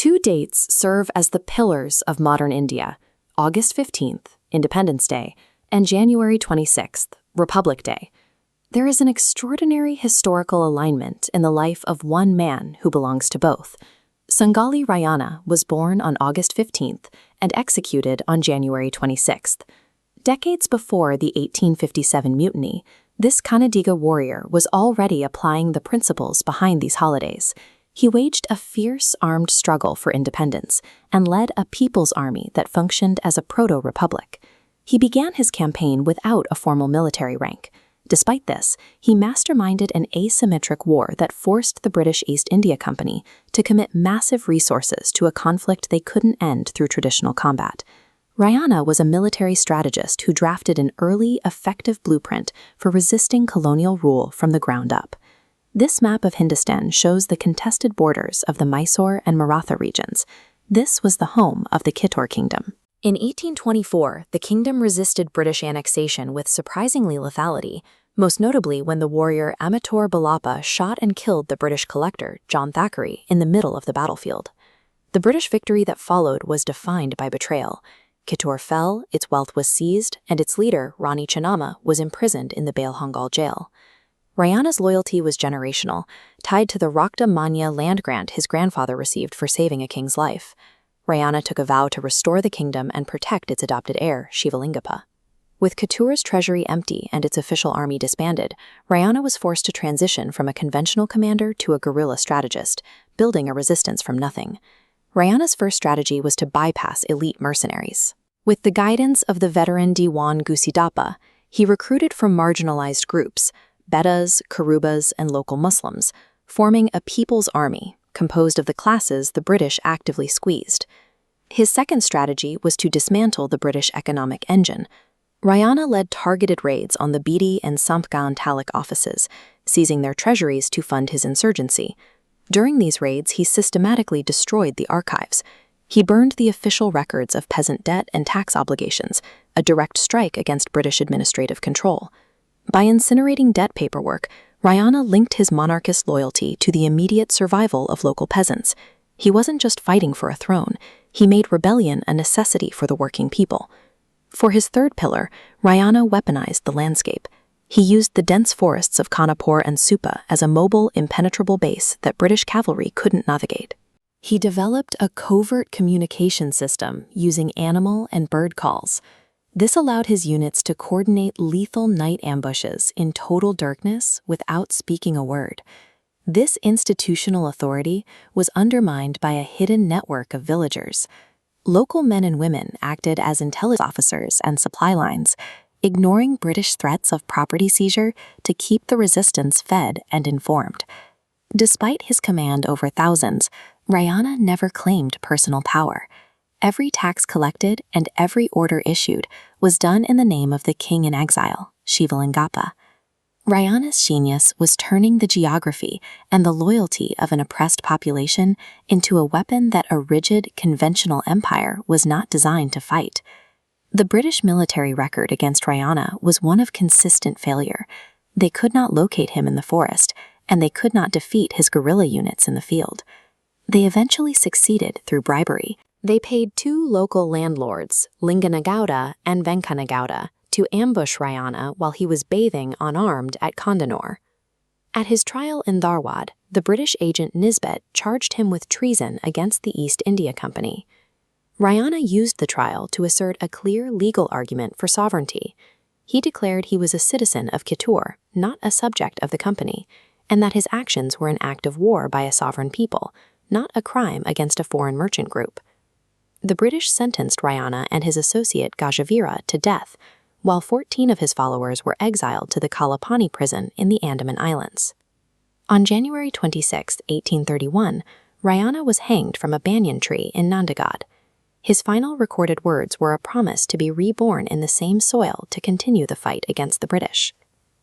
Two dates serve as the pillars of modern India: August 15th, Independence Day, and January 26th, Republic Day. There is an extraordinary historical alignment in the life of one man who belongs to both. Sangolli Rayanna was born on August 15th and executed on January 26th. Decades before the 1857 mutiny, this Kannadiga warrior was already applying the principles behind these holidays. He waged a fierce armed struggle for independence and led a people's army that functioned as a proto-republic. He began his campaign without a formal military rank. Despite this, he masterminded an asymmetric war that forced the British East India Company to commit massive resources to a conflict they couldn't end through traditional combat. Rayanna was a military strategist who drafted an early, effective blueprint for resisting colonial rule from the ground up. This map of Hindustan shows the contested borders of the Mysore and Maratha regions. This was the home of the Kittur kingdom. In 1824, the kingdom resisted British annexation with surprisingly lethality, most notably when the warrior Amator Balappa shot and killed the British collector, John Thackeray, in the middle of the battlefield. The British victory that followed was defined by betrayal. Kittur fell, its wealth was seized, and its leader, Rani Chennamma, was imprisoned in the Bailhongal jail. Rayanna's loyalty was generational, tied to the Rakta Manya land grant his grandfather received for saving a king's life. Rayanna took a vow to restore the kingdom and protect its adopted heir, Shivalingappa. With Kittur's treasury empty and its official army disbanded, Rayanna was forced to transition from a conventional commander to a guerrilla strategist, building a resistance from nothing. Rayanna's first strategy was to bypass elite mercenaries. With the guidance of the veteran Diwan Gusidappa, he recruited from marginalized groups, Beddas, Karubas, and local Muslims, forming a people's army composed of the classes the British actively squeezed. His second strategy was to dismantle the British economic engine. Rayanna led targeted raids on the Bidi and Sampgaon Taluk offices, seizing their treasuries to fund his insurgency. During these raids, he systematically destroyed the archives. He burned the official records of peasant debt and tax obligations, a direct strike against British administrative control. By incinerating debt paperwork, Rayanna linked his monarchist loyalty to the immediate survival of local peasants. He wasn't just fighting for a throne, he made rebellion a necessity for the working people. For his third pillar, Rayanna weaponized the landscape. He used the dense forests of Khanapur and Supa as a mobile, impenetrable base that British cavalry couldn't navigate. He developed a covert communication system using animal and bird calls. This allowed his units to coordinate lethal night ambushes in total darkness without speaking a word. This institutional authority was undermined by a hidden network of villagers. Local men and women acted as intelligence officers and supply lines, ignoring British threats of property seizure to keep the resistance fed and informed. Despite his command over thousands, Rayanna never claimed personal power. Every tax collected and every order issued was done in the name of the king in exile, Shivalingappa. Rayanna's genius was turning the geography and the loyalty of an oppressed population into a weapon that a rigid, conventional empire was not designed to fight. The British military record against Rayanna was one of consistent failure. They could not locate him in the forest, and they could not defeat his guerrilla units in the field. They eventually succeeded through bribery. They paid two local landlords, Linganagowda and Venkanagowda, to ambush Rayanna while he was bathing unarmed at Kondanur. At his trial in Dharwad, the British agent Nisbet charged him with treason against the East India Company. Rayanna used the trial to assert a clear legal argument for sovereignty. He declared he was a citizen of Kittur, not a subject of the company, and that his actions were an act of war by a sovereign people, not a crime against a foreign merchant group. The British sentenced Rayanna and his associate Gajavira to death, while 14 of his followers were exiled to the Kalapani prison in the Andaman Islands. On January 26, 1831, Rayanna was hanged from a banyan tree in Nandagad. His final recorded words were a promise to be reborn in the same soil to continue the fight against the British.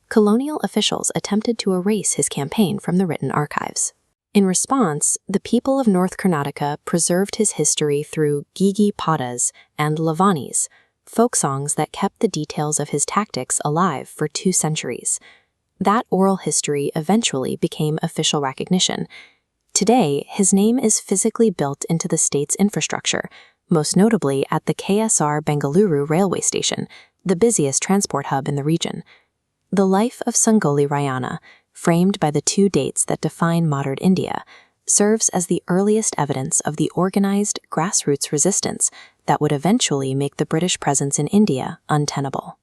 Colonial officials attempted to erase his campaign from the written archives. In response, the people of North Karnataka preserved his history through Gigi Padas and Lavanis, folk songs that kept the details of his tactics alive for 2 centuries. That oral history eventually became official recognition. Today, his name is physically built into the state's infrastructure, most notably at the KSR Bengaluru railway station, the busiest transport hub in the region. The life of Sangolli Rayanna, framed by the two dates that define modern India, serves as the earliest evidence of the organized grassroots resistance that would eventually make the British presence in India untenable.